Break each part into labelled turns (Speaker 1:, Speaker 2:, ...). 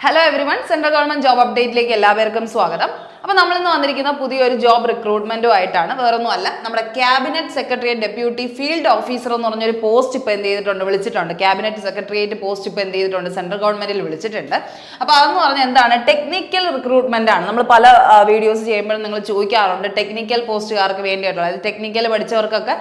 Speaker 1: Hello everyone, Central Government Job Update like എല്ലാവർക്കും സ്വാഗതം. അപ്പോൾ നമ്മൾ ഇന്ന് വന്നിരിക്കുന്ന പുതിയൊരു ജോബ് റിക്രൂട്ട്മെന്റുമായിട്ടാണ്. വേറൊന്നുമല്ല, നമ്മുടെ cabinet secretariat deputy field officer എന്ന് പറഞ്ഞൊരു പോസ്റ്റ് ഇപ്പോൾ എന്ത് ചെയ്തിട്ടുണ്ട്, വിളിച്ചിട്ടുണ്ട്. ക്യാബിനറ്റ് സെക്രട്ടറിയേറ്റ് പോസ്റ്റ് ഇപ്പോൾ എന്ത് ചെയ്തിട്ടുണ്ട്, സെൻട്രൽ ഗവൺമെന്റിൽ വിളിച്ചിട്ടുണ്ട്. അപ്പോൾ അതെന്ന് പറഞ്ഞാൽ എന്താണ്, ടെക്നിക്കൽ റിക്രൂട്ട്മെന്റ് ആണ്. നമ്മൾ പല വീഡിയോസ് ചെയ്യുമ്പോഴും നിങ്ങൾ ചോദിക്കാറുണ്ട് ടെക്നിക്കൽ പോസ്റ്റുകാർക്ക് വേണ്ടിയിട്ടുള്ള, അതായത് ടെക്നിക്കൽ പഠിച്ചവർക്കൊക്കെ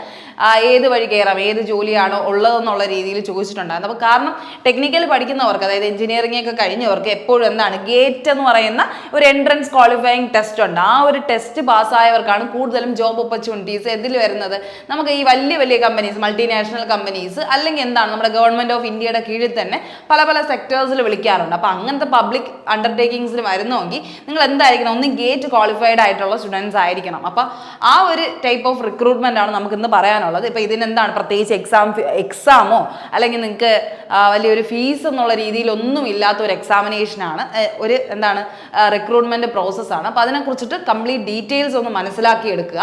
Speaker 1: ഏത് വഴി കയറാം, ഏത് ജോലിയാണോ ഉള്ളതെന്നുള്ള രീതിയിൽ ചോദിച്ചിട്ടുണ്ടായിരുന്നു. അപ്പോൾ കാരണം ടെക്നിക്കൽ പഠിക്കുന്നവർക്ക്, അതായത് എഞ്ചിനീയറിംഗ് ഒക്കെ കഴിഞ്ഞവർക്ക് എപ്പോഴും എന്താണ്, ഗേറ്റ് എന്ന് പറയുന്ന ഒരു എൻട്രൻസ് ക്വാളിഫയിങ് ടെസ്റ്റ് ഉണ്ട്. ആ ഒരു ടെസ്റ്റ് പാസ്സായവർക്കാണ് കൂടുതലും ജോബ് ഓപ്പർച്യൂണിറ്റീസ് ഇതിൽ വരുന്നത്. നമുക്ക് ഈ വലിയ വലിയ കമ്പനീസ്, മൾട്ടിനാഷണൽ കമ്പനീസ്, അല്ലെങ്കിൽ എന്താണ് നമ്മുടെ ഗവൺമെന്റ് ഓഫ് ഇന്ത്യയുടെ കീഴിൽ തന്നെ പല പല സെക്ടേഴ്സിൽ വിളിക്കാറുണ്ട്. അപ്പോൾ അങ്ങനത്തെ പബ്ലിക് അണ്ടർടേക്കിങ്സിൽ വരുന്നെങ്കിൽ നിങ്ങൾ എന്തായിരിക്കണം, ഒന്ന് ഗേറ്റ് ക്വാളിഫൈഡ് ആയിട്ടുള്ള സ്റ്റുഡൻസ് ആയിരിക്കണം. അപ്പോൾ ആ ഒരു ടൈപ്പ് ഓഫ് റിക്രൂട്ട്മെന്റ് ആണ് നമുക്ക് ഇന്ന് പറയാനുള്ളത്. ഇപ്പോൾ ഇതിനെന്താണ് പ്രത്യേകിച്ച് എക്സാമോ അല്ലെങ്കിൽ നിങ്ങൾക്ക് വലിയൊരു ഫീസ് എന്നുള്ള രീതിയിലൊന്നും ഇല്ലാത്ത ഒരു എക്സാമിനേഷനാണ്, ഒരു എന്താണ് റിക്രൂട്ട്മെന്റ് പ്രോസസ്സാണ്. അപ്പോൾ അതിനെക്കുറിച്ചിട്ട് കംപ്ലീറ്റ് ഡീറ്റെയിൽസ് ഒന്ന് മനസ്സിലാക്കിയെടുക്കുക.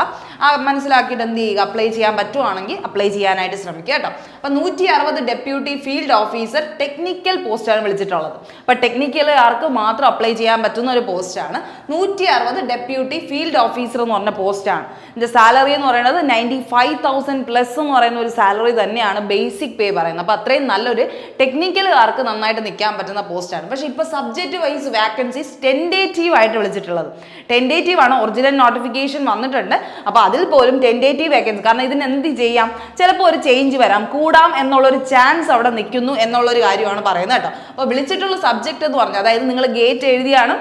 Speaker 1: മനസ്സിലാക്കിയിട്ട് എന്ത് ചെയ്യുക, അപ്ലൈ ചെയ്യാൻ പറ്റുവാണെങ്കിൽ അപ്ലൈ ചെയ്യാനായിട്ട് ശ്രമിക്കുക കേട്ടോ. അപ്പോൾ 160 ഡെപ്യൂട്ടി ഫീൽഡ് ഓഫീസർ ടെക്നിക്കൽ പോസ്റ്റാണ് വിളിച്ചിട്ടുള്ളത്. അപ്പോൾ ടെക്നിക്കലുകാർക്ക് മാത്രം അപ്ലൈ ചെയ്യാൻ പറ്റുന്ന ഒരു പോസ്റ്റാണ്. 160 ഡെപ്യൂട്ടി ഫീൽഡ് ഓഫീസർ എന്ന് പറഞ്ഞ പോസ്റ്റാണ്. ഇതിൻ്റെ സാലറി എന്ന് പറയുന്നത് 95,000 പ്ലസ് എന്ന് പറയുന്ന ഒരു സാലറി തന്നെയാണ് ബേസിക് പേ പറയുന്നത്. അപ്പോൾ അത്രയും നല്ലൊരു ടെക്നിക്കലുകാർക്ക് നന്നായിട്ട് നിൽക്കാൻ പറ്റുന്ന പോസ്റ്റാണ്. പക്ഷേ ഇപ്പോൾ സബ്ജക്റ്റ് വൈസ് വാക്കൻസീസ് ടെൻഡേറ്റീവ് ആയിട്ട് വിളിച്ചിട്ടുള്ളത്. ടെൻഡേറ്റീവ് ആണ്, ഒറിജിനൽ നോട്ടിഫിക്കേഷൻ വന്നിട്ടുണ്ട്. അപ്പോൾ അതിൽ പോലും ടെൻഡേറ്റീവ് വേക്കൻസി, കാരണം ഇതിന് എന്ത് ചെയ്യാം, ചിലപ്പോൾ ഒരു ചേഞ്ച് വരാം, കൂടാം എന്നുള്ളൊരു ചാൻസ് അവിടെ നിൽക്കുന്നു എന്നുള്ളൊരു കാര്യമാണ് പറയുന്നത് കേട്ടോ. അപ്പോൾ വിളിച്ചിട്ടുള്ള സബ്ജക്റ്റ് എന്ന് പറഞ്ഞാൽ, അതായത് നിങ്ങൾ ഗേറ്റ് എഴുതിയാണ്,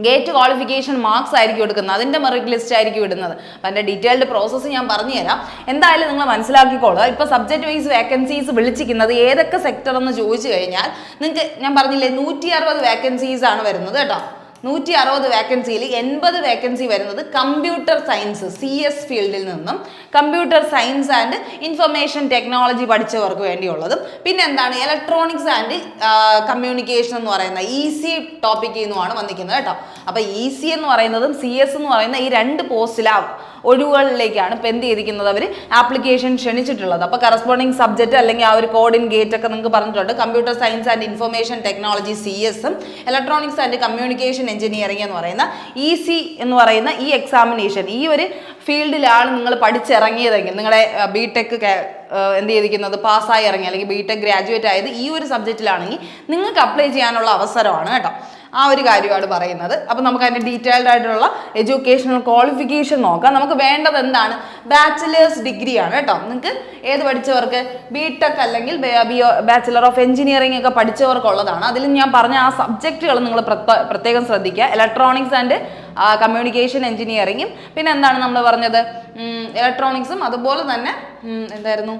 Speaker 1: ഗേറ്റ് ക്വാളിഫിക്കേഷൻ മാർക്സ് ആയിരിക്കും എടുക്കുന്നത്, അതിൻ്റെ മെറിറ്റ് ലിസ്റ്റ് ആയിരിക്കും ഇടുന്നത്. അപ്പം അതിൻ്റെ ഡീറ്റെയിൽഡ് പ്രോസസ്സ് ഞാൻ പറഞ്ഞുതരാം. എന്തായാലും നിങ്ങൾ മനസ്സിലാക്കിക്കോളുക. ഇപ്പോൾ സബ്ജക്റ്റ് വൈസ് വേക്കൻസീസ് വിളിച്ചിരിക്കുന്നത് ഏതൊക്കെ സെക്ടർ എന്ന് ചോദിച്ചു കഴിഞ്ഞാൽ, നിങ്ങൾക്ക് ഞാൻ പറഞ്ഞില്ലേ 160 വേക്കൻസീസ് ആണ് വരുന്നത് കേട്ടോ. 160 വേക്കൻസിയിൽ 80 വേക്കൻസി വരുന്നത് കമ്പ്യൂട്ടർ സയൻസ് CS ഫീൽഡിൽ നിന്നും, computer science and information technology പഠിച്ചവർക്ക് വേണ്ടിയുള്ളതും, പിന്നെ എന്താണ് ഇലക്ട്രോണിക്സ് ആൻഡ് കമ്മ്യൂണിക്കേഷൻ എന്ന് പറയുന്ന EC ടോപ്പിക്കിൽ നിന്നുമാണ് വന്നിരിക്കുന്നത് കേട്ടോ. അപ്പോൾ EC എന്ന് പറയുന്നതും CS എന്ന് പറയുന്ന ഈ രണ്ട് പോസ്റ്റിലാണ് ഒഴിവുകളിലേക്കാണ് ഇപ്പോൾ എന്ത് ചെയ്തിരിക്കുന്നത്, അവർ ആപ്ലിക്കേഷൻ ക്ഷണിച്ചിട്ടുള്ളത്. അപ്പോൾ കറസ്പോണ്ടിങ് സബ്ജക്റ്റ് അല്ലെങ്കിൽ ആ ഒരു കോഡ് ഇൻ ഗേറ്റ് ഒക്കെ നിങ്ങൾക്ക് പറഞ്ഞിട്ടുണ്ട്. Computer science and information technology CS-ഉം ഇലക്ട്രോണിക്സ് ആൻഡ് കമ്മ്യൂണിക്കേഷൻ എഞ്ചിനീയറിംഗ് എന്ന് പറയുന്ന EC എന്ന് പറയുന്ന ഈ എക്സാമിനേഷൻ, ഈ ഒരു ഫീൽഡിലാണ് നിങ്ങൾ പഠിച്ചിറങ്ങിയതെങ്കിൽ, നിങ്ങളുടെ BTech എന്ത് ചെയ്തിരിക്കുന്നത് പാസ്സായി ഇറങ്ങി, അല്ലെങ്കിൽ BTech ഗ്രാജുവേറ്റ് ആയത് ഈ ഒരു സബ്ജക്റ്റിലാണെങ്കിൽ നിങ്ങൾക്ക് അപ്ലൈ ചെയ്യാനുള്ള അവസരമാണ് കേട്ടോ. ആ ഒരു കാര്യമാണ് പറയുന്നത്. അപ്പോൾ നമുക്ക് അതിൻ്റെ ഡീറ്റെയിൽഡ് ആയിട്ടുള്ള എഡ്യൂക്കേഷണൽ ക്വാളിഫിക്കേഷൻ നോക്കാം. നമുക്ക് വേണ്ടത് എന്താണ്, ബാച്ചിലേഴ്സ് ഡിഗ്രിയാണ് കേട്ടോ. നിങ്ങൾക്ക് ഏത് പഠിച്ചവർക്ക്, BTech അല്ലെങ്കിൽ ബാച്ചിലർ ഓഫ് എഞ്ചിനീയറിംഗ് ഒക്കെ പഠിച്ചവർക്കുള്ളതാണ്. അതിൽ ഞാൻ പറഞ്ഞ ആ സബ്ജക്റ്റുകൾ നിങ്ങൾ പ്രത്യേകം ശ്രദ്ധിക്കുക. ഇലക്ട്രോണിക്സ് ആൻഡ് കമ്മ്യൂണിക്കേഷൻ എഞ്ചിനീയറിംഗും, പിന്നെ എന്താണ് നമ്മൾ പറഞ്ഞത്, ഇലക്ട്രോണിക്സും, അതുപോലെ തന്നെ എന്തായിരുന്നു,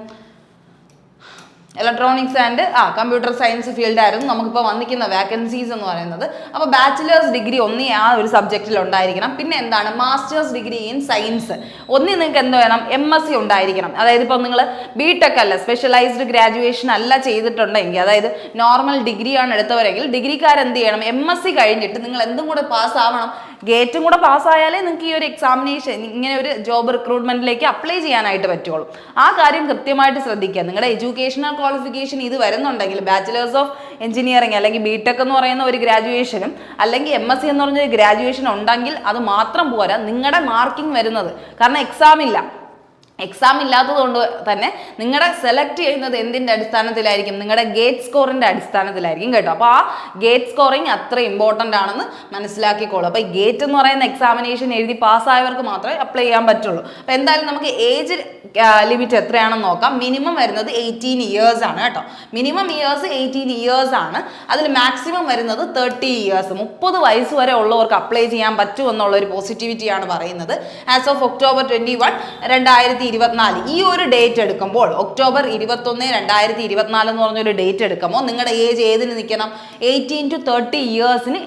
Speaker 1: ഇലക്ട്രോണിക്സ് ആൻഡ് കമ്പ്യൂട്ടർ സയൻസ് ഫീൽഡായിരുന്നു നമുക്കിപ്പോൾ വന്നിരിക്കുന്ന വാക്കൻസീസ് എന്ന് പറയുന്നത്. അപ്പോൾ ബാച്ചിലേഴ്സ് ഡിഗ്രി ഒന്നേ ആ ഒരു സബ്ജക്റ്റിൽ ഉണ്ടായിരിക്കണം. പിന്നെ എന്താണ്, മാസ്റ്റേഴ്സ് ഡിഗ്രി ഇൻ സയൻസ് ഒന്നേ നിങ്ങൾക്ക് എന്ത് വേണം, MSc ഉണ്ടായിരിക്കണം. അതായത് ഇപ്പോൾ നിങ്ങൾ BTech അല്ല, സ്പെഷ്യലൈസ്ഡ് ഗ്രാജുവേഷൻ അല്ല ചെയ്തിട്ടുണ്ടെങ്കിൽ, അതായത് നോർമൽ ഡിഗ്രിയാണ് എടുത്തവരെങ്കിൽ ഡിഗ്രിക്കാരെന്ത് ചെയ്യണം, MSc കഴിഞ്ഞിട്ട് നിങ്ങൾ എന്തും കൂടെ പാസ്സാവണം. ഗേറ്റും കൂടെ പാസ്സായാലേ നിങ്ങൾക്ക് ഈ ഒരു എക്സാമിനേഷൻ, ഇങ്ങനെ ഒരു ജോബ് റിക്രൂട്ട്മെന്റിലേക്ക് അപ്ലൈ ചെയ്യാനായിട്ട് പറ്റുള്ളൂ. ആ കാര്യം കൃത്യമായിട്ട് ശ്രദ്ധിക്കുക. നിങ്ങളുടെ എഡ്യൂക്കേഷണൽ ക്വാളിഫിക്കേഷൻ ഇത് വരുന്നുണ്ടെങ്കിൽ, ബാച്ചിലേഴ്സ് ഓഫ് എഞ്ചിനീയറിംഗ് അല്ലെങ്കിൽ BTech എന്ന് പറയുന്ന ഒരു ഗ്രാജുവേഷനും അല്ലെങ്കിൽ MSc എന്ന് പറഞ്ഞൊരു ഗ്രാജുവേഷൻ ഉണ്ടെങ്കിൽ അത് മാത്രം പോരാ, നിങ്ങളുടെ മാർക്കിംഗ് വരുന്നത്, കാരണം എക്സാം ഇല്ലാത്തത് കൊണ്ട് തന്നെ നിങ്ങളുടെ സെലക്ട് ചെയ്യുന്നത് എന്തിൻ്റെ അടിസ്ഥാനത്തിലായിരിക്കും, നിങ്ങളുടെ ഗേറ്റ് സ്കോറിൻ്റെ അടിസ്ഥാനത്തിലായിരിക്കും കേട്ടോ. അപ്പോൾ ആ ഗേറ്റ് സ്കോറിങ് അത്ര ഇമ്പോർട്ടൻ്റ് ആണെന്ന് മനസ്സിലാക്കിക്കോളൂ. അപ്പോൾ ഈ ഗേറ്റ് എന്ന് പറയുന്ന എക്സാമിനേഷൻ എഴുതി പാസ്സായവർക്ക് മാത്രമേ അപ്ലൈ ചെയ്യാൻ പറ്റുള്ളൂ. അപ്പോൾ എന്തായാലും നമുക്ക് ഏജ് ലിമിറ്റ് എത്രയാണെന്ന് നോക്കാം. മിനിമം വരുന്നത് 18 ഇയേഴ്സ് ആണ് കേട്ടോ. മിനിമം ഇയേഴ്സ് 18 ഇയേഴ്സ് ആണ്. അതിൽ മാക്സിമം വരുന്നത് 30 ഇയേഴ്സ്, 30 വയസ്സ് വരെ ഉള്ളവർക്ക് അപ്ലൈ ചെയ്യാൻ പറ്റും എന്നുള്ളൊരു പോസിറ്റിവിറ്റിയാണ് പറയുന്നത്. ആസ് ഓഫ് October 21, 2024 ഈ ഒരു ഡേറ്റ് എടുക്കുമ്പോൾ, October 21, 2024 എന്ന് പറഞ്ഞൊരു ഡേറ്റ് എടുക്കുമ്പോൾ നിങ്ങളുടെ ഏജ് ഏതിന് നിൽക്കണം, 18 to 30 ഇയേഴ്സിന്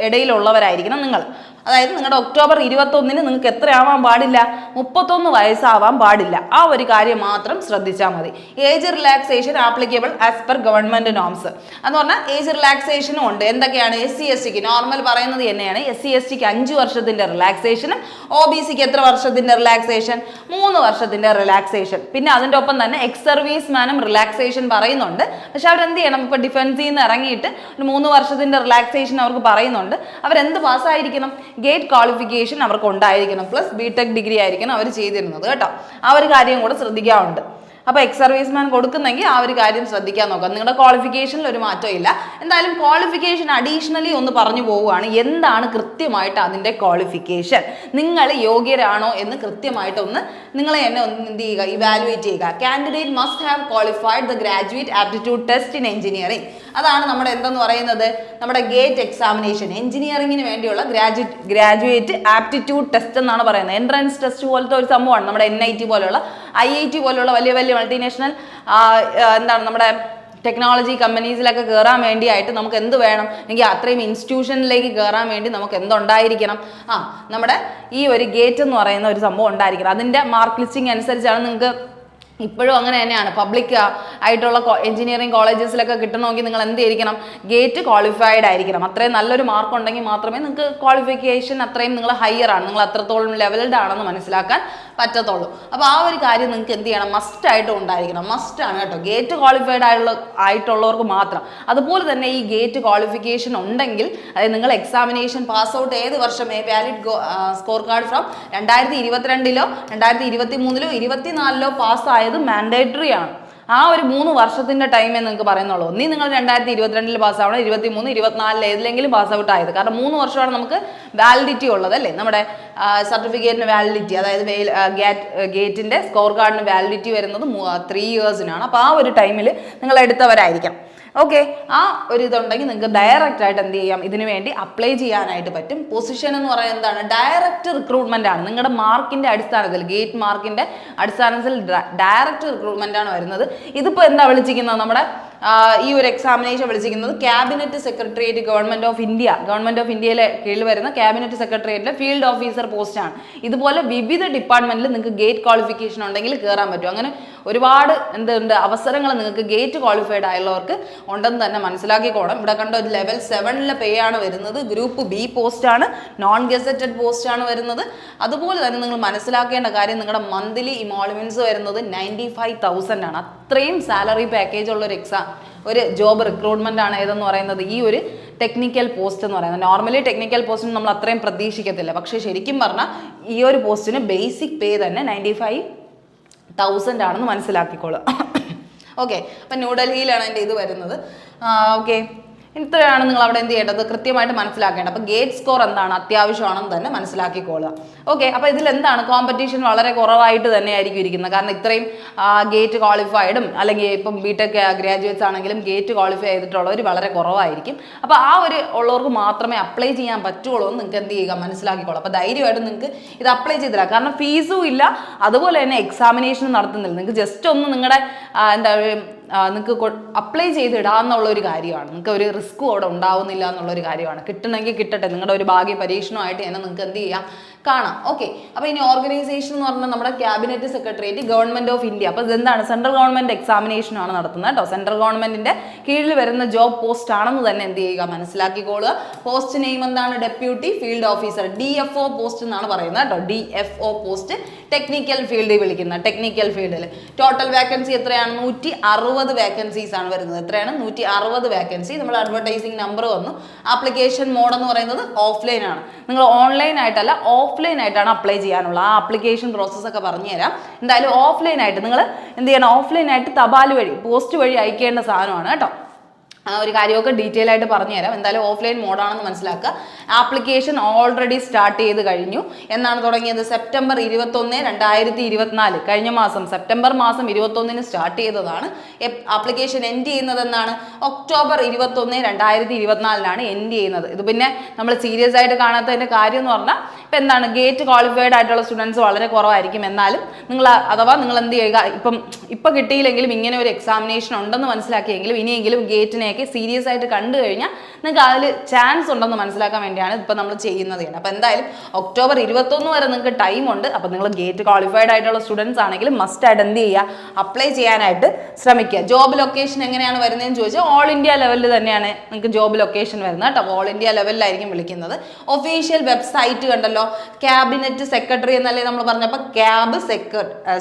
Speaker 1: ഇടയിലുള്ളവരായിരിക്കണം നിങ്ങൾ. അതായത് നിങ്ങളുടെ ഒക്ടോബർ 21 നിങ്ങൾക്ക് എത്രയാവാൻ പാടില്ല, 31 വയസ്സാവാൻ പാടില്ല. ആ ഒരു കാര്യം മാത്രം ശ്രദ്ധിച്ചാൽ മതി. Age relaxation applicable as per government norms എന്ന് പറഞ്ഞാൽ ഏജ് റിലാക്സേഷനും ഉണ്ട്. എന്തൊക്കെയാണ്? SC/STക്ക് നോർമൽ പറയുന്നത് തന്നെയാണ്. SC/STക്ക് 5 വർഷത്തിന്റെ റിലാക്സേഷനും OBCക്ക് എത്ര വർഷത്തിന്റെ റിലാക്സേഷൻ? 3 വർഷത്തിന്റെ റിലാക്സേഷൻ. പിന്നെ അതിൻ്റെ ഒപ്പം തന്നെ എക്സ് സർവീസ് മാനും റിലാക്സേഷൻ പറയുന്നുണ്ട്. പക്ഷെ അവരെന്ത് ചെയ്യണം? ഇപ്പൊ ഡിഫൻസിൽ നിന്ന് ഇറങ്ങിയിട്ട് 3 വർഷത്തിന്റെ റിലാക്സേഷൻ അവർക്ക് പറയുന്നുണ്ട്. അവരെന്ത് പാസ്സായിരിക്കണം? ഗേറ്റ് ക്വാളിഫിക്കേഷൻ അവർക്ക് ഉണ്ടായിരിക്കണം, പ്ലസ് BTech ഡിഗ്രി ആയിരിക്കണം അവർ ചെയ്തിരുന്നത് കേട്ടോ. ആ ഒരു കാര്യം കൂടെ ശ്രദ്ധിക്കാറുണ്ട്. അപ്പോൾ എക്സ് സർവീസ്മാൻ കൊടുക്കുന്നെങ്കിൽ ആ ഒരു കാര്യം ശ്രദ്ധിക്കാൻ നോക്കാം. നിങ്ങളുടെ ക്വാളിഫിക്കേഷനിൽ ഒരു മാറ്റം ഇല്ല. എന്തായാലും ക്വാളിഫിക്കേഷൻ അഡീഷണലി ഒന്ന് പറഞ്ഞു പോവുകയാണ്. എന്താണ് കൃത്യമായിട്ട് അതിൻ്റെ ക്വാളിഫിക്കേഷൻ? നിങ്ങൾ യോഗ്യരാണോ എന്ന് കൃത്യമായിട്ടൊന്ന് നിങ്ങളെ തന്നെ ഒന്ന് എന്ത് ചെയ്യുക, ഇവാലുവേറ്റ് ചെയ്യുക. Candidate must have qualified the graduate aptitude test in engineering. അതാണ് നമ്മുടെ എന്തെന്ന് പറയുന്നത്, നമ്മുടെ ഗേറ്റ് എക്സാമിനേഷൻ. എഞ്ചിനീയറിംഗിന് വേണ്ടിയുള്ള ഗ്രാജുവേറ്റ് ആപ്റ്റിറ്റ്യൂഡ് ടെസ്റ്റ് എന്നാണ് പറയുന്നത്. എൻട്രൻസ് ടെസ്റ്റ് പോലത്തെ ഒരു സംഭവമാണ്. നമ്മുടെ NIT പോലെയുള്ള IIT പോലെയുള്ള വലിയ വലിയ മൾട്ടിനാഷണൽ എന്താണ് നമ്മുടെ ടെക്നോളജി കമ്പനീസിലൊക്കെ കയറാൻ വേണ്ടിയായിട്ട് നമുക്ക് എന്ത് വേണം? എങ്കിൽ അത്രയും ഇൻസ്റ്റിറ്റ്യൂഷനിലേക്ക് കയറാൻ വേണ്ടി നമുക്ക് എന്തുണ്ടായിരിക്കണം? നമ്മുടെ ഈ ഒരു ഗേറ്റ് എന്ന് പറയുന്ന ഒരു സംഭവം ഉണ്ടായിരിക്കണം. അതിൻ്റെ മാർക്ക് ലിസ്റ്റിംഗ് അനുസരിച്ചാണ് നിങ്ങൾക്ക് ഇപ്പോഴും അങ്ങനെ തന്നെയാണ്. പബ്ലിക് ആയിട്ടുള്ള എഞ്ചിനീയറിംഗ് കോളേജസിലൊക്കെ കിട്ടണമെങ്കിൽ നിങ്ങൾ എന്ത് ചെയ്തിരിക്കണം? ഗേറ്റ് ക്വാളിഫൈഡ് ആയിരിക്കണം. അത്രയും നല്ലൊരു മാർക്ക് ഉണ്ടെങ്കിൽ മാത്രമേ നിങ്ങൾക്ക് ക്വാളിഫിക്കേഷൻ അത്രയും നിങ്ങൾ ഹയർ ആണ്, നിങ്ങൾ അത്രത്തോളം ലെവൽഡ് ആണെന്ന് മനസ്സിലാക്കാൻ പറ്റത്തുള്ളൂ. അപ്പോൾ ആ ഒരു കാര്യം നിങ്ങൾക്ക് എന്ത് ചെയ്യണം? മസ്റ്റ് ആയിട്ടും ഉണ്ടായിരിക്കണം. മസ്റ്റ് ആണ് കേട്ടോ, ഗേറ്റ് ക്വാളിഫൈഡ് ആയിട്ടുള്ളവർക്ക് മാത്രം. അതുപോലെ തന്നെ ഈ ഗേറ്റ് ക്വാളിഫിക്കേഷൻ ഉണ്ടെങ്കിൽ, അതായത് നിങ്ങൾ എക്സാമിനേഷൻ പാസ് ഔട്ട് ഏത് വർഷം വാലിഡ് സ്കോർ കാർഡ് ഫ്രം 2022 2023 2024 പാസ്സായ മാൻഡേറ്ററി ആണ്. ആ ഒരു 3 വർഷത്തിന്റെ ടൈമേ നിങ്ങൾക്ക് പറയുന്നുള്ളൂ. നീ നിങ്ങൾ 2022 പാസ്സാവണം, 23 24 ഏതിലെങ്കിലും പാസ് ഔട്ട് ആയത്. കാരണം 3 വർഷമാണ് നമുക്ക് വാലിഡിറ്റി ഉള്ളത് അല്ലേ, നമ്മുടെ സർട്ടിഫിക്കറ്റിന് വാലിഡിറ്റി. അതായത് ഗേറ്റിന്റെ സ്കോർ കാർഡിന് വാലിഡിറ്റി വരുന്നത് 3 ഇയേഴ്സിനാണ്. അപ്പോൾ ആ ഒരു ടൈമിൽ നിങ്ങൾ എടുത്തവരായിരിക്കണം. ഓക്കെ, ആ ഒരു ഇതുണ്ടെങ്കിൽ നിങ്ങൾക്ക് ഡയറക്റ്റ് ആയിട്ട് എന്ത് ചെയ്യാം? ഇതിനു വേണ്ടി അപ്ലൈ ചെയ്യാനായിട്ട് പറ്റും. പൊസിഷൻ എന്ന് പറയുന്നത് എന്താണ്? ഡയറക്റ്റ് റിക്രൂട്ട്മെന്റ് ആണ്. നിങ്ങളുടെ മാർക്കിന്റെ അടിസ്ഥാനത്തിൽ, ഗേറ്റ് മാർക്കിന്റെ അടിസ്ഥാനത്തിൽ ഡയറക്റ്റ് റിക്രൂട്ട്മെന്റ് ആണ് വരുന്നത്. ഇതിപ്പോൾ എന്താ വിളിച്ചിരിക്കുന്നത്? നമ്മുടെ ഈ ഒരു എക്സാമിനേഷൻ വിളിച്ചിരിക്കുന്നത് ക്യാബിനറ്റ് സെക്രട്ടേറിയറ്റ് ഗവൺമെന്റ് ഓഫ് ഇന്ത്യയിലെ കീഴിൽ വരുന്ന ക്യാബിനറ്റ് സെക്രട്ടേറിയറ്റിലെ ഫീൽഡ് ഓഫീസർ പോസ്റ്റ് ആണ്. ഇതുപോലെ വിവിധ ഡിപ്പാർട്ട്മെന്റിൽ നിങ്ങൾക്ക് ഗേറ്റ് ക്വാളിഫിക്കേഷൻ ഉണ്ടെങ്കിൽ കയറാൻ പറ്റും. അങ്ങനെ ഒരുപാട് എന്തുണ്ട് അവസരങ്ങൾ നിങ്ങൾക്ക് ഗേറ്റ് ക്വാളിഫൈഡ് ആയുള്ളവർക്ക് ഉണ്ടെന്ന് തന്നെ മനസ്സിലാക്കിക്കോണം. ഇവിടെ കണ്ട ഒരു ലെവൽ 7 പേ ആണ് വരുന്നത്. ഗ്രൂപ്പ് B പോസ്റ്റ് ആണ്, നോൺ ഗസറ്റഡ് പോസ്റ്റ് ആണ് വരുന്നത്. അതുപോലെ തന്നെ നിങ്ങൾ മനസ്സിലാക്കേണ്ട കാര്യം, നിങ്ങളുടെ മന്ത്ലി ഇമോളുമെന്റ്സ് വരുന്നത് 95,000 ആണ്. അത്രയും സാലറി പാക്കേജ് ഉള്ള ഒരു ജോബ് റിക്രൂട്ട്മെന്റ് ആണ് ഏതെന്ന് പറയുന്നത് ഈ ഒരു ടെക്നിക്കൽ പോസ്റ്റ് എന്ന് പറയുന്നത്. നോർമലി ടെക്നിക്കൽ പോസ്റ്റിന് നമ്മൾ അത്രയും പ്രതീക്ഷിക്കത്തില്ല, പക്ഷേ ശരിക്കും പറഞ്ഞാൽ ഈ ഒരു പോസ്റ്റിന് ബേസിക് പേ തന്നെ 95,000 ആണെന്ന് മനസ്സിലാക്കിക്കോളുക. ഓക്കെ, അപ്പം ന്യൂഡൽഹിയിലാണ് എൻ്റെ ഇത് വരുന്നത്. ഓക്കെ, ഇത്രയാണ് നിങ്ങൾ അവിടെ എന്ത് ചെയ്യേണ്ടത്? കൃത്യമായിട്ട് മനസ്സിലാക്കേണ്ടത്. അപ്പോൾ ഗേറ്റ് സ്കോർ എന്താണ് അത്യാവശ്യമാണെന്ന് തന്നെ മനസ്സിലാക്കിക്കോളുക. ഓക്കെ, അപ്പോൾ ഇതിൽ എന്താണ് കോമ്പറ്റീഷൻ വളരെ കുറവായിട്ട് തന്നെ ആയിരിക്കും ഇരിക്കുന്നത്. കാരണം ഇത്രയും ഗേറ്റ് ക്വാളിഫൈഡും അല്ലെങ്കിൽ ഇപ്പം BTech ഗ്രാജുവേറ്റ്സ് ആണെങ്കിലും ഗേറ്റ് ക്വാളിഫൈ ചെയ്തിട്ടുള്ളവർ വളരെ കുറവായിരിക്കും. അപ്പോൾ ആ ഒരു ഉള്ളവർക്ക് മാത്രമേ അപ്ലൈ ചെയ്യാൻ പറ്റുള്ളൂ എന്ന് നിങ്ങൾക്ക് എന്ത് ചെയ്യുക? മനസ്സിലാക്കിക്കോളൂ. അപ്പോൾ ധൈര്യമായിട്ട് നിങ്ങൾക്ക് ഇത് അപ്ലൈ ചെയ്തില്ല. കാരണം ഫീസും ഇല്ല, അതുപോലെ തന്നെ എക്സാമിനേഷൻ നടത്തുന്നില്ല. നിങ്ങൾക്ക് ജസ്റ്റ് ഒന്ന് നിങ്ങളുടെ എന്താ നിങ്ങൾക്ക് അപ്ലൈ ചെയ്തിടാന്നുള്ള ഒരു കാര്യമാണ്. നിങ്ങൾക്ക് ഒരു റിസ്ക്കും അവിടെ ഉണ്ടാവുന്നില്ല എന്നുള്ളൊരു കാര്യമാണ്. കിട്ടണമെങ്കിൽ കിട്ടട്ടെ, നിങ്ങളുടെ ഒരു ഭാഗ്യ പരീക്ഷണമായിട്ട് തന്നെ നിങ്ങൾക്ക് എന്ത് ചെയ്യാം? കാണാം. ഓക്കെ, അപ്പോൾ ഇനി ഓർഗനൈസേഷൻ എന്ന് പറഞ്ഞാൽ നമ്മുടെ cabinet secretariat government of India. അപ്പോൾ ഇതെന്താണ്? സെൻട്രൽ ഗവൺമെന്റ് എക്സാമിനേഷൻ ആണ് നടത്തുന്നത് കേട്ടോ. സെൻട്രൽ ഗവൺമെന്റിന്റെ കീഴിൽ വരുന്ന ജോബ് പോസ്റ്റ് ആണെന്ന് തന്നെ എന്ത് ചെയ്യുക? മനസ്സിലാക്കിക്കോളുക. പോസ്റ്റ് നെയിം എന്താണ്? Deputy field officer, DFO post എന്നാണ് പറയുന്നത് കേട്ടോ. DFO പോസ്റ്റ്, ടെക്നിക്കൽ ഫീൽഡിൽ വിളിക്കുന്ന ടെക്നിക്കൽ ഫീൽഡിൽ. ടോട്ടൽ വേക്കൻസി എത്രയാണ്? 160 വേക്കൻസീസ് ആണ് വരുന്നത്. എത്രയാണ്? 160 വേക്കൻസി. നമ്മൾ അഡ്വർടൈസിങ് നമ്പർ വന്നു. ആപ്ലിക്കേഷൻ മോഡ് എന്ന് പറയുന്നത് ഓഫ്ലൈൻ ആണ്. നിങ്ങൾ ഓൺലൈൻ ആയിട്ടല്ല, ഓഫ്ലൈൻ ആയിട്ടാണ് അപ്ലൈ ചെയ്യാനുള്ള. ആ ആപ്ലിക്കേഷൻ പ്രോസസ്സ് ഒക്കെ പറഞ്ഞുതരാം. എന്തായാലും ഓഫ്ലൈൻ ആയിട്ട് നിങ്ങൾ എന്ത് ചെയ്യണം? ഓഫ്ലൈൻ ആയിട്ട് തപാൽ വഴി, പോസ്റ്റ് വഴി അയക്കേണ്ട സാധനമാണ് കേട്ടോ. ആ ഒരു കാര്യമൊക്കെ ഡീറ്റെയിൽ ആയിട്ട് പറഞ്ഞുതരാം. എന്തായാലും ഓഫ്ലൈൻ മോഡാണെന്ന് മനസ്സിലാക്കുക. ആപ്ലിക്കേഷൻ ഓൾറെഡി സ്റ്റാർട്ട് ചെയ്ത് കഴിഞ്ഞു. എന്നാണ് തുടങ്ങിയത്? സെപ്റ്റംബർ 21, 2024, കഴിഞ്ഞ മാസം സെപ്റ്റംബർ മാസം 21 സ്റ്റാർട്ട് ചെയ്തതാണ്. ആപ്ലിക്കേഷൻ എൻഡ് ചെയ്യുന്നത് എന്നാണ്? ഒക്ടോബർ 21, 2024 എൻഡ് ചെയ്യുന്നത്. ഇത് പിന്നെ നമ്മൾ സീരിയസ് ആയിട്ട് കാണാത്തതിൻ്റെ കാര്യം എന്ന് പറഞ്ഞാൽ ഇപ്പം എന്താണ് ഗേറ്റ് ക്വാളിഫൈഡ് ആയിട്ടുള്ള സ്റ്റുഡൻസ് വളരെ കുറവായിരിക്കും. എന്നാലും അഥവാ നിങ്ങൾ എന്ത് ചെയ്യുക, ഇപ്പം കിട്ടിയില്ലെങ്കിലും ഇങ്ങനെ ഒരു എക്സാമിനേഷൻ ഉണ്ടെന്ന് മനസ്സിലാക്കിയെങ്കിലും ഇനിയെങ്കിലും ഗേറ്റിനെയൊക്കെ സീരിയസ് ആയിട്ട് കണ്ടു കഴിഞ്ഞാൽ നിങ്ങൾക്ക് അതിൽ ചാൻസ് ഉണ്ടെന്ന് മനസ്സിലാക്കാൻ വേണ്ടിയാണ് ഇപ്പം നമ്മൾ ചെയ്യുന്നത്. അപ്പോൾ എന്തായാലും ഒക്ടോബർ 21 വരെ നിങ്ങൾക്ക് ടൈമുണ്ട്. അപ്പോൾ നിങ്ങൾ ഗേറ്റ് ക്വാളിഫൈഡ് ആയിട്ടുള്ള സ്റ്റുഡൻസ് ആണെങ്കിൽ മസ്റ്റ് ആയിട്ട് എന്ത് ചെയ്യുക, അപ്ലൈ ചെയ്യാനായിട്ട് ശ്രമിക്കുക. ജോബ് ലൊക്കേഷൻ എങ്ങനെയാണ് വരുന്നതെന്ന് ചോദിച്ചാൽ ഓൾ ഇന്ത്യ ലെവലിൽ തന്നെയാണ് നിങ്ങൾക്ക് ജോബ് ലൊക്കേഷൻ വരുന്നത് കേട്ടോ. ഓൾ ഇന്ത്യ ലെവലിലായിരിക്കും വിളിക്കുന്നത്. ഒഫീഷ്യൽ വെബ്സൈറ്റ് കണ്ടല്ലോ, ക്യാബിനറ്റ് സെക്രട്ടറി എന്നല്ലേ നമ്മൾ പറഞ്ഞപ്പോൾ ക്യാബ്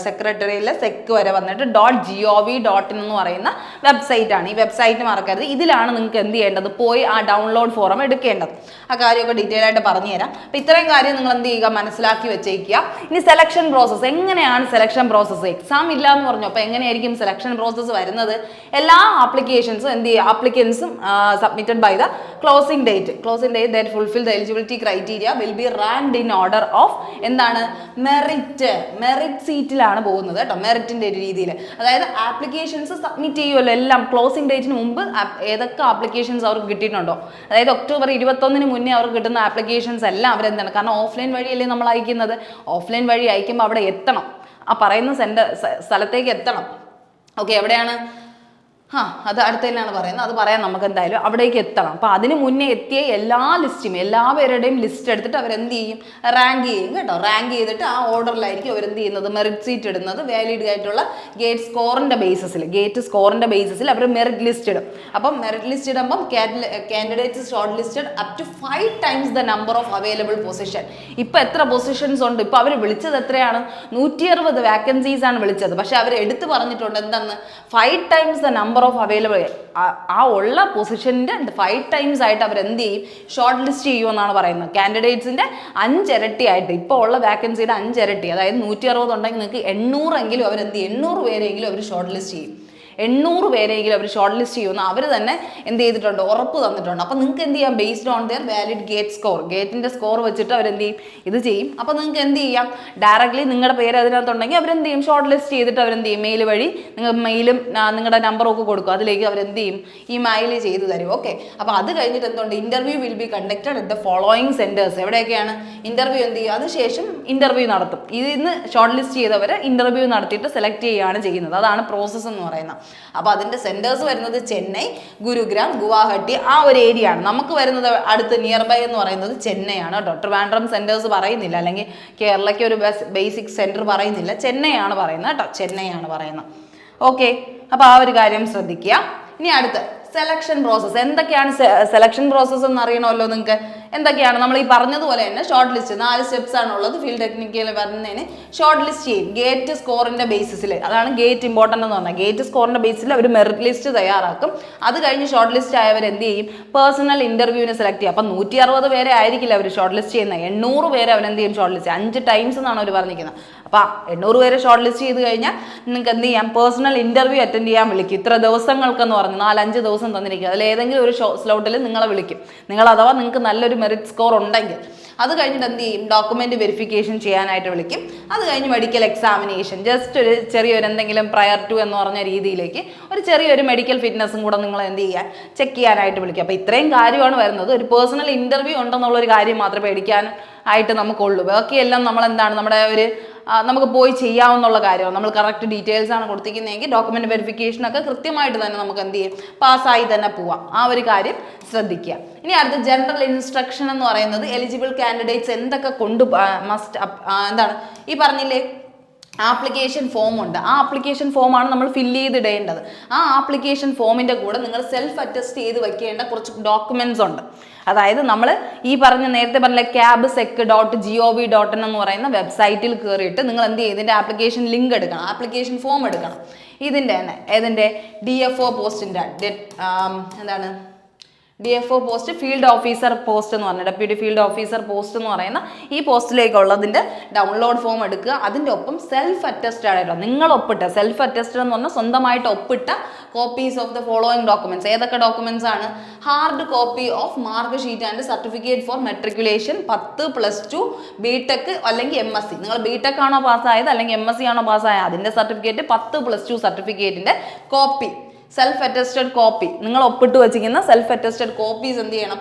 Speaker 1: സെക്രട്ടറിയിലെ സെക്ക് വരെ വന്നിട്ട് .gov.in എന്ന് പറയുന്ന വെബ്സൈറ്റ് ആണ്. ഈ വെബ്സൈറ്റ് മറക്കരുത്. ഇതിലാണ് നിങ്ങൾക്ക് എന്ത് ചെയ്യേണ്ടത്, പോയി ആ ഡൗൺലോഡ് ഫോറം എടുക്കേണ്ടത്. ആ കാര്യമൊക്കെ ഡീറ്റെയിൽ ആയിട്ട് പറഞ്ഞുതരാം. അപ്പോൾ ഇത്രയും കാര്യം നിങ്ങൾ എന്ത് ചെയ്യുക, മനസ്സിലാക്കി വെച്ചേക്കുക. ഇനി സെലക്ഷൻ പ്രോസസ്സ് എങ്ങനെയാണ്? സെലക്ഷൻ പ്രോസസ്സ് എക്സാം ഇല്ല എന്ന് പറഞ്ഞു. അപ്പോൾ എങ്ങനെയായിരിക്കും സെലക്ഷൻ പ്രോസസ്സ് വരുന്നത്? എല്ലാ ആപ്ലിക്കേഷൻസും എന്ത് ചെയ്യുക, ആപ്ലിക്കൻസും submitted by the closing date that fulfil the eligibility criteria will be ranked in order of എന്താണ്, മെറിറ്റ് സീറ്റിലാണ് പോകുന്നത് കേട്ടോ. മെറിറ്റിന്റെ ഒരു രീതിയിൽ, അതായത് ആപ്ലിക്കേഷൻസ് സബ്മിറ്റ് ചെയ്യുമല്ലോ എല്ലാം ക്ലോസിംഗ് ഡേറ്റിന് മുമ്പ് ഏതൊക്കെ ആപ്ലിക്കേഷൻസ് അവർക്ക് കിട്ടിയിട്ടുണ്ടോ, അതായത് ഒക്ടോബർ 21 മുന്നേ അവർക്ക് കിട്ടുന്ന ആപ്ലിക്കേഷൻസ് എല്ലാം അവരെന്താണ്, കാരണം ഓഫ്ലൈൻ വഴിയല്ലേ നമ്മൾ അയക്കുന്നത്. ഓഫ്ലൈൻ വഴി അയക്കുമ്പോൾ അവിടെ എത്തണം, ആ പറയുന്ന സ്ഥലത്തേക്ക് എത്തണം. ഓക്കെ, എവിടെയാണ്? അത് അടുത്തതിനാണ് പറയുന്നത്, അത് പറയാൻ നമുക്ക് എന്തായാലും അവിടേക്ക് എത്തണം. അപ്പോൾ അതിന് മുന്നേ എത്തിയ എല്ലാവരുടെയും ലിസ്റ്റ് എടുത്തിട്ട് അവരെന്ത് ചെയ്യും, റാങ്ക് ചെയ്യും കേട്ടോ. റാങ്ക് ചെയ്തിട്ട് ആ ഓർഡറിലായിരിക്കും അവരെന്ത് ചെയ്യുന്നത്, മെറിറ്റ് സീറ്റ് ഇടുന്നത്. വാലിഡ് ആയിട്ടുള്ള ഗേറ്റ് സ്കോറിൻ്റെ ബേസിസിൽ അവർ മെറിറ്റ് ലിസ്റ്റ് ഇടും. അപ്പം മെറിറ്റ് ലിസ്റ്റ് ഇടുമ്പം candidates short listed up to 5 times the number of available position. ഇപ്പം എത്ര പൊസിഷൻസ് ഉണ്ട്? ഇപ്പോൾ അവർ വിളിച്ചത് എത്രയാണ്? 160 വാക്കൻസീസ് ആണ് വിളിച്ചത്. പക്ഷെ അവർ എടുത്ത് പറഞ്ഞിട്ടുണ്ട് എന്തെന്ന്, 5 times the number of available. ആ ഉള്ള പൊസിഷൻ്റെ 5 times ആയിട്ട് അവർ എന്ത് ചെയ്യും, ഷോർട്ട് ലിസ്റ്റ് ചെയ്യുമെന്നാണ് പറയുന്നത്. കാൻഡിഡേറ്റ്സിൻ്റെ 5 ഇരട്ടിയായിട്ട്, ഇപ്പോൾ ഉള്ള വാക്കൻസിയുടെ 5 ഇരട്ടി, അതായത് 160 ഉണ്ടെങ്കിൽ നിങ്ങൾക്ക് 800 എങ്കിലും അവരെന്ത് ചെയ്യും, 800 പേരെങ്കിലും അവർ ഷോർട്ട് ലിസ്റ്റ് ചെയ്യും. 800 പേരെങ്കിലും അവർ ഷോർട്ട് ലിസ്റ്റ് ചെയ്യുമെന്ന് അവർ തന്നെ എന്ത് ചെയ്തിട്ടുണ്ട്, ഉറപ്പ് തന്നിട്ടുണ്ട്. അപ്പോൾ നിങ്ങൾക്ക് എന്ത് ചെയ്യാം, ബേസ്ഡ് ഓൺ ദെയർ വാലിഡ് ഗേറ്റിൻ്റെ സ്കോർ വെച്ചിട്ട് അവരെന്ത് ചെയ്യും, ഇത് ചെയ്യും. അപ്പോൾ നിങ്ങൾക്ക് എന്ത് ചെയ്യാം, ഡയറക്റ്റ്ലി നിങ്ങളുടെ പേര് അതിനകത്തുണ്ടെങ്കിൽ അവരെന്ത് ചെയ്യും, ഷോർട്ട് ലിസ്റ്റ് ചെയ്തിട്ട് അവരെന്ത് ചെയ്യും, മെയിൽ വഴി നിങ്ങൾ മെയിലും നിങ്ങളുടെ നമ്പറും ഒക്കെ കൊടുക്കും, അതിലേക്ക് അവരെന്ത് ചെയ്യും, ഈ മെയിൽ ചെയ്ത് തരും. ഓക്കെ, അപ്പോൾ അത് കഴിഞ്ഞിട്ട് എന്തുകൊണ്ട്, interview will be conducted at the following centres. എവിടെയൊക്കെയാണ് ഇന്റർവ്യൂ എന്ത് ചെയ്യും, അതിനുശേഷം ഇന്റർവ്യൂ നടത്തും. ഇതിന്ന് ഷോർട്ട് ലിസ്റ്റ് ചെയ്തവർ ഇന്റർവ്യൂ നടത്തിയിട്ട് സെലക്ട് ചെയ്യുകയാണ് ചെയ്യുന്നത്. അതാണ് പ്രോസസ്സ് എന്ന് പറയുന്നത്. അപ്പോൾ അതിൻ്റെ സെൻറ്റേഴ്സ് വരുന്നത് ചെന്നൈ, ഗുരുഗ്രാം, ഗുവാഹട്ടി, ആ ഒരു ഏരിയ ആണ്. നമുക്ക് വരുന്നത് അടുത്ത് നിയർ ബൈ എന്ന് പറയുന്നത് ചെന്നൈയാണ് കേട്ടോ. ട്രിവാൻഡ്രം സെൻറ്റേഴ്സ് പറയുന്നില്ല, അല്ലെങ്കിൽ കേരളയ്ക്ക് ഒരു ബേസിക് സെൻറ്റർ പറയുന്നില്ല. ചെന്നൈയാണ് പറയുന്നത് കേട്ടോ, ചെന്നൈയാണ് പറയുന്നത്. ഓക്കെ, അപ്പോൾ ആ ഒരു കാര്യം ശ്രദ്ധിക്കുക. ഇനി അടുത്ത് സെലക്ഷൻ പ്രോസസ്സ്. എന്തൊക്കെയാണ് സെലക്ഷൻ പ്രോസസ്സ് എന്ന് അറിയണമല്ലോ നിങ്ങൾക്ക്. എന്തൊക്കെയാണ് നമ്മൾ ഈ പറഞ്ഞതുപോലെ തന്നെ ഷോർട്ട് ലിസ്റ്റ് 4 സ്റ്റെപ്സ് ആണുള്ളത്. ഫീൽഡ് ടെക്നിക്കൽ വരുന്നതിന് ഷോർട്ട് ലിസ്റ്റ് ചെയ്യും ഗേറ്റ് സ്കോറിന്റെ ബേസിസിൽ. അതാണ് ഗേറ്റ് ഇമ്പോർട്ടൻ്റ് എന്ന് പറഞ്ഞാൽ. ഗേറ്റ് സ്കോറിന്റെ ബേസിൽ അവർ മെറിറ്റ് ലിസ്റ്റ് തയ്യാറാക്കും. അത് കഴിഞ്ഞ് ഷോർട്ട് ലിസ്റ്റ് ആയവർ എന്ത് ചെയ്യും, പേഴ്സണൽ ഇന്റർവ്യൂവിന് സെലക്ട് ചെയ്യും. അപ്പം 160 പേരെ ആയിരിക്കില്ല അവർ ഷോർട്ട് ലിസ്റ്റ് ചെയ്യുന്നത്, 800 പേരെ അവരെന്ത് ചെയ്യും ഷോർട്ട് ലിസ്റ്റ്. 5 times എന്നാണ് അവർ പറഞ്ഞിരിക്കുന്നത്. അപ്പം 800 പേരെ ഷോർട്ട് ലിസ്റ്റ് ചെയ്ത് കഴിഞ്ഞാൽ നിങ്ങൾക്ക് എന്ത് ചെയ്യാം, പേഴ്സണൽ ഇന്റർവ്യൂ അറ്റൻഡ് ചെയ്യാൻ വിളിക്കും. ഇത്ര ദിവസങ്ങൾക്കെന്ന് പറഞ്ഞു 4-5 ദിവസം തന്നിരിക്കും. അതിൽ ഏതെങ്കിലും ഒരു സ്ലോട്ടിൽ നിങ്ങളെ വിളിക്കും. അഥവാ നിങ്ങൾക്ക് നല്ലൊരു മെറിറ്റ് സ്കോർ ഉണ്ടെങ്കിൽ അത് കഴിഞ്ഞിട്ട് എന്ത് ചെയ്യും, ഡോക്യുമെന്റ് വെരിഫിക്കേഷൻ ചെയ്യാനായിട്ട് വിളിക്കും. അത് കഴിഞ്ഞ് മെഡിക്കൽ എക്സാമിനേഷൻ, ജസ്റ്റ് ഒരു ചെറിയൊരു എന്തെങ്കിലും പ്രയർ ടു എന്ന് പറഞ്ഞ രീതിയിലേക്ക് ഒരു ചെറിയൊരു മെഡിക്കൽ ഫിറ്റ്നസ്സും കൂടെ നിങ്ങൾ എന്ത് ചെയ്യാൻ ചെക്ക് ചെയ്യാനായിട്ട് വിളിക്കും. അപ്പോൾ ഇത്രയും കാര്യമാണ് വരുന്നത്. ഒരു പേഴ്സണൽ ഇന്റർവ്യൂ ഉണ്ടെന്നുള്ളൊരു കാര്യം മാത്രമേ പേടിക്കാൻ ആയിട്ട് നമുക്കുള്ളൂ. ബാക്കിയെല്ലാം നമ്മൾ എന്താണ്, നമ്മുടെ ഒരു നമുക്ക് പോയി ചെയ്യാവുന്നുള്ള കാര്യമാണ്. നമ്മൾ കറക്റ്റ് ഡീറ്റെയിൽസ് ആണ് കൊടുത്തിരിക്കുന്നതെങ്കിൽ ഡോക്യുമെന്റ് വെരിഫിക്കേഷനൊക്കെ കൃത്യമായിട്ട് തന്നെ നമുക്ക് എന്ത് ചെയ്യും, പാസ്സായി തന്നെ പോവാം. ആ ഒരു കാര്യം ശ്രദ്ധിക്കുക. ഇനി അടുത്ത ജനറൽ ഇൻസ്ട്രക്ഷൻ എന്ന് പറയുന്നത് എലിജിബിൾ കാൻഡിഡേറ്റ്സ് എന്തൊക്കെ എന്താണ് ഈ പറഞ്ഞില്ലേ, ആപ്ലിക്കേഷൻ ഫോം ഉണ്ട്. ആ ആപ്ലിക്കേഷൻ ഫോമാണ് നമ്മൾ ഫില്ല് ചെയ്തിടേണ്ടത്. ആ ആപ്ലിക്കേഷൻ ഫോമിൻ്റെ കൂടെ നിങ്ങൾ സെൽഫ് അറ്റസ്റ്റ് ചെയ്ത് വെക്കേണ്ട കുറച്ച് ഡോക്യുമെന്റ്സ് ഉണ്ട്. അതായത് നമ്മൾ ഈ നേരത്തെ പറഞ്ഞ cabsec.gov.in എന്ന് പറയുന്ന വെബ്സൈറ്റിൽ കയറിയിട്ട് നിങ്ങൾ എന്ത് ചെയ്യും, ഇതിൻ്റെ ആപ്ലിക്കേഷൻ ലിങ്ക് എടുക്കണം, ആപ്ലിക്കേഷൻ ഫോം എടുക്കണം. ഇതിൻ്റെ തന്നെ ഏതിൻ്റെ DFO പോസ്റ്റിൻ്റെ എന്താണ് DFO post, field officer post എന്ന് പറഞ്ഞാൽ ഡെപ്യൂട്ടി ഫീൽഡ് ഓഫീസർ പോസ്റ്റ് എന്ന് പറയുന്ന ഈ പോസ്റ്റിലേക്കുള്ളതിൻ്റെ ഡൗൺലോഡ് ഫോം എടുക്കുക. അതിൻ്റെ ഒപ്പം സെൽഫ് അറ്റസ്റ്റഡ് ആയിട്ടോ നിങ്ങൾ ഒപ്പിട്ട, സെൽഫ് അറ്റസ്റ്റഡ് എന്ന് പറഞ്ഞാൽ സ്വന്തമായിട്ട് ഒപ്പിട്ട copies of the following documents. ഏതൊക്കെ ഡോക്യുമെന്റ്സ് ആണ്? Hard copy of mark sheet and certificate for matriculation 10 +2 BTech അല്ലെങ്കിൽ MSc. നിങ്ങൾ BTech ആണോ പാസ്സായത് അല്ലെങ്കിൽ MSc ആണോ പാസ്സായത്, അതിൻ്റെ സർട്ടിഫിക്കറ്റ് 10 +2 സർട്ടിഫിക്കറ്റിൻ്റെ കോപ്പി, സെൽഫ് അറ്റസ്റ്റഡ് കോപ്പി, നിങ്ങൾ ഒപ്പിട്ട് വെച്ചിരിക്കുന്ന സെൽഫ് അറ്റസ്റ്റഡ് കോപ്പീസ് എന്ത് ചെയ്യണം,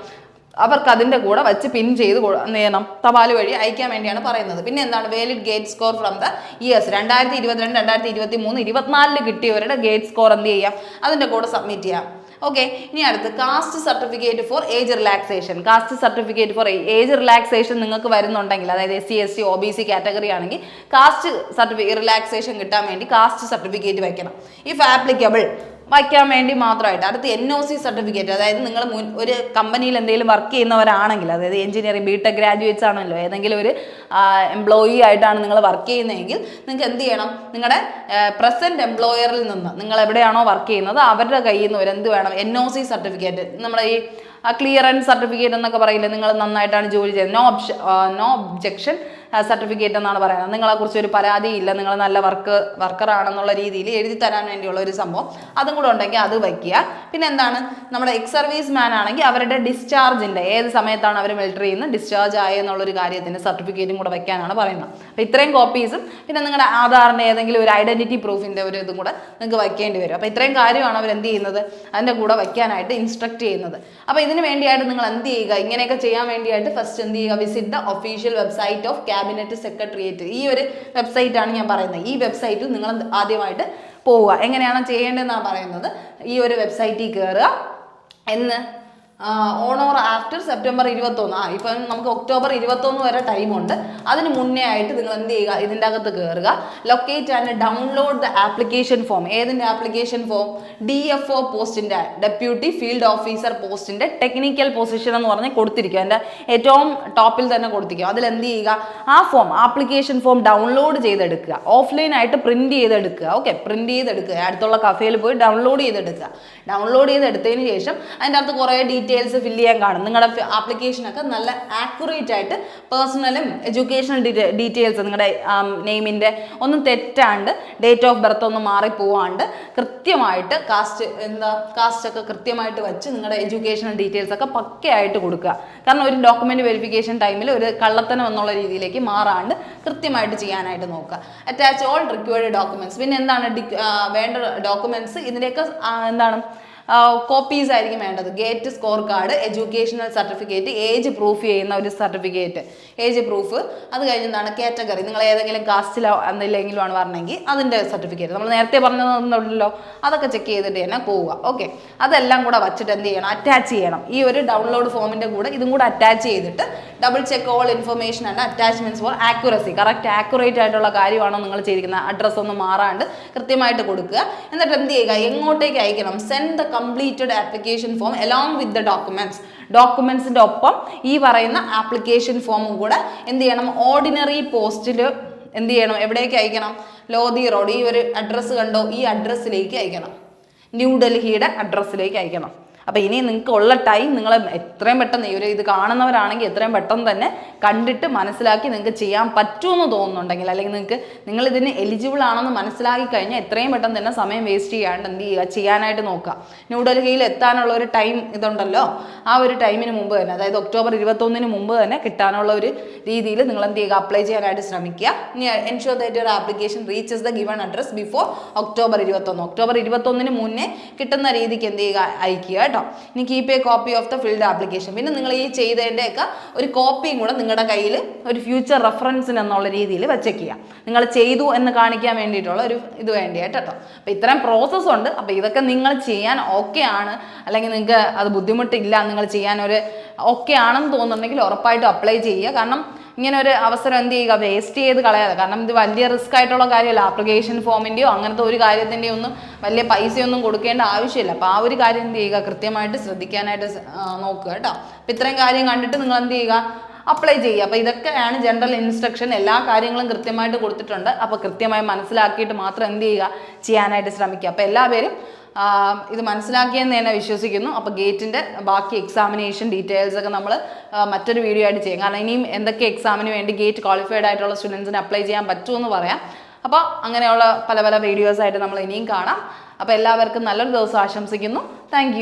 Speaker 1: അവർക്ക് അതിൻ്റെ കൂടെ വെച്ച് പിൻ ചെയ്ത് എന്ത് ചെയ്യണം, തപാൽ വഴി അയക്കാൻ വേണ്ടിയാണ് പറയുന്നത്. പിന്നെ എന്താണ് valid GATE score from the years 2022, 2023, 2024 കിട്ടിയവരുടെ ഗേറ്റ് സ്കോർ എന്ത് ചെയ്യാം, അതിൻ്റെ കൂടെ സബ്മിറ്റ് ചെയ്യാം. ഓക്കെ, ഇനി അടുത്ത് caste certificate for age relaxation. Caste certificate for age relaxation നിങ്ങൾക്ക് വരുന്നുണ്ടെങ്കിൽ, അതായത് SC, SC, OBC കാറ്റഗറി ആണെങ്കിൽ കാസ്റ്റ് സർട്ടിഫിക്കറ്റ് റിലാക്സേഷൻ കിട്ടാൻ വേണ്ടി കാസ്റ്റ് സർട്ടിഫിക്കറ്റ് വയ്ക്കണം. ഇഫ് ആപ്ലിക്കബിൾ വയ്ക്കാൻ വേണ്ടി മാത്രമായിട്ട്. അടുത്ത് NOC സർട്ടിഫിക്കറ്റ്, അതായത് നിങ്ങൾ ഒരു കമ്പനിയിൽ എന്തെങ്കിലും വർക്ക് ചെയ്യുന്നവരാണെങ്കിൽ, അതായത് എഞ്ചിനീയറിംഗ് BTech ഗ്രാജുവേറ്റ്സ് ആണല്ലോ, ഏതെങ്കിലും ഒരു എംപ്ലോയി ആയിട്ടാണ് നിങ്ങൾ വർക്ക് ചെയ്യുന്നതെങ്കിൽ നിങ്ങൾക്ക് എന്ത് ചെയ്യണം, നിങ്ങളുടെ പ്രസൻറ്റ് എംപ്ലോയറിൽ നിന്ന് നിങ്ങൾ എവിടെയാണോ വർക്ക് ചെയ്യുന്നത് അവരുടെ കയ്യിൽ നിന്ന് ഒരു എന്ത് വേണം, NOC സർട്ടിഫിക്കറ്റ്. നമ്മുടെ ഈ ക്ലിയറൻസ് സർട്ടിഫിക്കറ്റ് എന്നൊക്കെ പറയില്ലേ, നിങ്ങൾ നന്നായിട്ടാണ് ജോലി ചെയ്യുന്നത്, നോ ഒബ്ജെക്ഷൻ സർട്ടിഫിക്കറ്റ് എന്നാണ് പറയുന്നത്. നിങ്ങളെക്കുറിച്ച് ഒരു പരാതിയില്ല, നിങ്ങൾ നല്ല വർക്കറാണെന്നുള്ള രീതിയിൽ എഴുതി തരാൻ വേണ്ടിയുള്ള ഒരു സംഭവം അതും കൂടെ ഉണ്ടെങ്കിൽ അത് വയ്ക്കുക. പിന്നെ എന്താണ്, നമ്മുടെ എക്സ് സർവീസ് മാൻ ആണെങ്കിൽ അവരുടെ ഡിസ്ചാർജിൻ്റെ ഏത് സമയത്താണ് അവർ മിലിറ്ററിയിൽ നിന്ന് ഡിസ്ചാർജ് ആയെന്നുള്ളൊരു കാര്യത്തിൻ്റെ സർട്ടിഫിക്കറ്റും കൂടെ വയ്ക്കാനാണ് പറയുന്നത്. അപ്പോൾ ഇത്രയും കോപ്പീസും പിന്നെ നിങ്ങളുടെ ആധാറിൻ്റെ ഏതെങ്കിലും ഒരു ഐഡൻറ്റിറ്റി പ്രൂഫിൻ്റെ ഒരു ഇതും കൂടെ നിങ്ങൾക്ക് വയ്ക്കേണ്ടി വരും. അപ്പോൾ ഇത്രയും കാര്യമാണ് അവർ എന്ത് ചെയ്യുന്നത്, അതിൻ്റെ കൂടെ വയ്ക്കാനായിട്ട് ഇൻസ്ട്രക്ട് ചെയ്യുന്നത്. അപ്പോൾ ഇതിന് വേണ്ടിയായിട്ട് നിങ്ങൾ എന്ത് ചെയ്യുക, ഇങ്ങനെയൊക്കെ ചെയ്യാൻ വേണ്ടിയായിട്ട് ഫസ്റ്റ് എന്ത് ചെയ്യുക, visit the official website of cabinet secretariat. ഈ ഒരു വെബ്സൈറ്റാണ് ഞാൻ പറയുന്നത്. ഈ വെബ്സൈറ്റിൽ നിങ്ങൾ ആദ്യമായിട്ട് പോവുക. എങ്ങനെയാണ് ചെയ്യേണ്ടതെന്നാണ് പറയുന്നത്. ഈ ഒരു വെബ്സൈറ്റിൽ കയറുക. എന്ന് ഓൺ ഓർ ആഫ്റ്റർ സെപ്റ്റംബർ 21, ഇപ്പം നമുക്ക് ഒക്ടോബർ 21 വരെ ടൈമുണ്ട്. അതിന് മുന്നേ ആയിട്ട് നിങ്ങൾ എന്ത് ചെയ്യുക, ഇതിൻ്റെ അകത്ത് കയറുക. Locate and download the application form. ഏതിൻ്റെ ആപ്ലിക്കേഷൻ ഫോം? DFO പോസ്റ്റിൻ്റെ, ഡെപ്യൂട്ടി ഫീൽഡ് ഓഫീസർ പോസ്റ്റിൻ്റെ ടെക്നിക്കൽ പൊസിഷൻ എന്ന് പറഞ്ഞ് കൊടുത്തിരിക്കുക. അതിൻ്റെ ഏറ്റവും ടോപ്പിൽ തന്നെ കൊടുത്തിരിക്കുക. അതിലെന്ത് ചെയ്യുക, ആ ഫോം ആപ്ലിക്കേഷൻ ഫോം ഡൗൺലോഡ് ചെയ്തെടുക്കുക. ഓഫ്ലൈനായിട്ട് പ്രിൻറ്റ് ചെയ്തെടുക്കുക. ഓക്കെ, പ്രിൻറ്റ് ചെയ്തെടുക്കുക. അടുത്തുള്ള കഫേയിൽ പോയി ഡൗൺലോഡ് ചെയ്തെടുക്കുക. ഡൗൺലോഡ് ചെയ്തെടുത്തതിന് ശേഷം അതിൻ്റെ അകത്ത് കുറേ ഡീറ്റെയിൽസ് ഫില്ല് ചെയ്യാൻ കാണും. നിങ്ങളുടെ ആപ്ലിക്കേഷനൊക്കെ നല്ല ആക്യുറേറ്റ് ആയിട്ട് പേഴ്സണലും എഡ്യൂക്കേഷണൽ ഡീറ്റെയിൽസ്, നിങ്ങളുടെ നെയിമിൻ്റെ ഒന്നും തെറ്റാണ്ട്, ഡേറ്റ് ഓഫ് ബർത്ത് ഒന്നും മാറിപ്പോവാണ്ട് കൃത്യമായിട്ട് കാസ്റ്റ് ഒക്കെ കൃത്യമായിട്ട് വെച്ച് നിങ്ങളുടെ എഡ്യൂക്കേഷണൽ ഡീറ്റെയിൽസ് ഒക്കെ പക്കയായിട്ട് കൊടുക്കുക. കാരണം ഒരു ഡോക്യുമെൻറ്റ് വെരിഫിക്കേഷൻ ടൈമിൽ ഒരു കള്ളത്തനം എന്നുള്ള രീതിയിലേക്ക് മാറാണ്ട് കൃത്യമായിട്ട് ചെയ്യാനായിട്ട് നോക്കുക. Attach all required documents. പിന്നെ എന്താണ് വേണ്ട ഡോക്യുമെൻറ്റ്സ്, ഇതിൻ്റെയൊക്കെ എന്താണ് കോപ്പീസ് ആയിരിക്കും വേണ്ടത്. Gate score card, educational certificate, age proof ചെയ്യുന്ന ഒരു സർട്ടിഫിക്കറ്റ്, ഏജ് പ്രൂഫ്. അത് കഴിഞ്ഞെന്താണ് കാറ്റഗറി, നിങ്ങൾ ഏതെങ്കിലും കാസ്റ്റിലോ എന്തെങ്കിലും ആണ് പറഞ്ഞെങ്കിൽ അതിൻ്റെ സർട്ടിഫിക്കറ്റ്. നമ്മൾ നേരത്തെ പറഞ്ഞതുണ്ടല്ലോ, അതൊക്കെ ചെക്ക് ചെയ്തിട്ട് തന്നെ പോവുക. ഓക്കെ, അതെല്ലാം കൂടെ വച്ചിട്ട് എന്ത് ചെയ്യണം, അറ്റാച്ച് ചെയ്യണം. ഈ ഒരു ഡൗൺലോഡ് ഫോമിൻ്റെ കൂടെ ഇതും കൂടെ അറ്റാച്ച് ചെയ്തിട്ട് double check all information and attachments for accuracy. Correct accurate ആയിട്ടുള്ള കാര്യമാണോ നിങ്ങൾ ചെയ്തിരിക്കുന്നത്, അഡ്രസ്സ് ഒന്നും മാറാണ്ട് കൃത്യമായിട്ട് കൊടുക്കുക. എന്നിട്ട് എന്ത് ചെയ്യുക, എങ്ങോട്ടേക്ക് അയക്കണം, send the completed application form along with the ഡോക്യുമെന്റ്സിന്റെ ഒപ്പം ഈ പറയുന്ന ആപ്ലിക്കേഷൻ ഫോമും കൂടെ എന്ത് ചെയ്യണം, ഓർഡിനറി പോസ്റ്റിൽ എന്ത് ചെയ്യണം, എവിടേക്ക് അയക്കണം, ലോധി റോഡ്, ഈ ഒരു അഡ്രസ്സ് കണ്ടോ, ഈ അഡ്രസ്സിലേക്ക് അയക്കണം. ന്യൂഡൽഹിയുടെ അഡ്രസ്സിലേക്ക് അയക്കണം. അപ്പോൾ ഇനി നിങ്ങൾക്ക് ഉള്ള ടൈം നിങ്ങൾ എത്രയും പെട്ടെന്ന് ഇത് കാണുന്നവരാണെങ്കിൽ എത്രയും പെട്ടെന്ന് തന്നെ കണ്ടിട്ട് മനസ്സിലാക്കി നിങ്ങൾക്ക് ചെയ്യാൻ പറ്റുമെന്ന് തോന്നുന്നുണ്ടെങ്കിൽ, അല്ലെങ്കിൽ നിങ്ങൾ ഇതിന് എലിജിബിൾ ആണെന്ന് മനസ്സിലാക്കി കഴിഞ്ഞാൽ എത്രയും പെട്ടെന്ന് തന്നെ സമയം വേസ്റ്റ് ചെയ്യാണ്ട് എന്ത് ചെയ്യുക, ചെയ്യാനായിട്ട് നോക്കുക. ന്യൂഡൽഹിയിൽ എത്താനുള്ള ഒരു ടൈം ഇതുണ്ടല്ലോ, ആ ഒരു ടൈമിന് മുമ്പ് തന്നെ, അതായത് ഒക്ടോബർ 21 മുമ്പ് തന്നെ കിട്ടാനുള്ള ഒരു രീതിയിൽ നിങ്ങൾ എന്ത് ചെയ്യുക, അപ്ലൈ ചെയ്യാനായിട്ട് ശ്രമിക്കുക. ഇനി ensure that your application reaches the given address before October 21. October 21 മുന്നേ കിട്ടുന്ന രീതിക്ക് എന്ത് ചെയ്യുക, അയക്കുക. ഇനി keep A copy of the filled application. പിന്നെ നിങ്ങൾ ഈ ചെയ്തതിൻ്റെയൊക്കെ ഒരു കോപ്പിയും കൂടെ നിങ്ങളുടെ കയ്യിൽ ഒരു ഫ്യൂച്ചർ റെഫറൻസിന് എന്നുള്ള രീതിയിൽ വെച്ചേക്കുക. നിങ്ങൾ ചെയ്തു എന്ന് കാണിക്കാൻ വേണ്ടിയിട്ടുള്ള ഒരു ഇത് വേണ്ടിയായിട്ട് കേട്ടോ. അപ്പോൾ ഇത്രയും പ്രോസസ്സ് ഉണ്ട്. അപ്പോൾ ഇതൊക്കെ നിങ്ങൾ ചെയ്യാൻ ഓക്കെ ആണ്, അല്ലെങ്കിൽ നിങ്ങൾക്ക് അത് ബുദ്ധിമുട്ടില്ല, നിങ്ങൾ ചെയ്യാൻ ഒരു ഓക്കെ ആണെന്ന് തോന്നുന്നുണ്ടെങ്കിൽ ഉറപ്പായിട്ടും അപ്ലൈ ചെയ്യുക. കാരണം ഇങ്ങനെ ഒരു അവസരം എന്ത് ചെയ്യുക, വേസ്റ്റ് ചെയ്ത് കളയാതെ. കാരണം ഇത് വലിയ റിസ്ക് ആയിട്ടുള്ള കാര്യമല്ല. ആപ്ലിക്കേഷൻ ഫോമിൻ്റെയോ അങ്ങനത്തെ ഒരു കാര്യത്തിൻ്റെയോ ഒന്നും വലിയ പൈസയൊന്നും കൊടുക്കേണ്ട ആവശ്യമില്ല. അപ്പോൾ ആ ഒരു കാര്യം എന്ത് ചെയ്യുക, കൃത്യമായിട്ട് ശ്രദ്ധിക്കാനായിട്ട് നോക്കുക കേട്ടോ. അപ്പോൾ ഇത്രയും കാര്യം കണ്ടിട്ട് നിങ്ങൾ എന്ത് ചെയ്യുക, അപ്ലൈ ചെയ്യുക. അപ്പോൾ ഇതൊക്കെയാണ് ജനറൽ ഇൻസ്ട്രക്ഷൻ. എല്ലാ കാര്യങ്ങളും കൃത്യമായിട്ട് കൊടുത്തിട്ടുണ്ട്. അപ്പോൾ കൃത്യമായി മനസ്സിലാക്കിയിട്ട് മാത്രം എന്ത് ചെയ്യുക, ചെയ്യാനായിട്ട് ശ്രമിക്കുക. അപ്പോൾ എല്ലാവരും ഇത് മനസ്സിലാക്കിയെന്ന് തന്നെ വിശ്വസിക്കുന്നു. അപ്പോൾ ഗേറ്റിൻ്റെ ബാക്കി എക്സാമിനേഷൻ ഡീറ്റെയിൽസ് ഒക്കെ നമ്മൾ മറ്റൊരു വീഡിയോ ആയിട്ട് ചെയ്യും. കാരണം ഇനിയും എന്തൊക്കെ എക്സാമിന് വേണ്ടി ഗേറ്റ് ക്വാളിഫൈഡ് ആയിട്ടുള്ള സ്റ്റുഡൻസിന് അപ്ലൈ ചെയ്യാൻ പറ്റുമെന്ന് പറയാം. അപ്പോൾ അങ്ങനെയുള്ള പല വീഡിയോസായിട്ട് നമ്മൾ ഇനിയും കാണാം. അപ്പോൾ എല്ലാവർക്കും നല്ലൊരു ദിവസം ആശംസിക്കുന്നു. താങ്ക്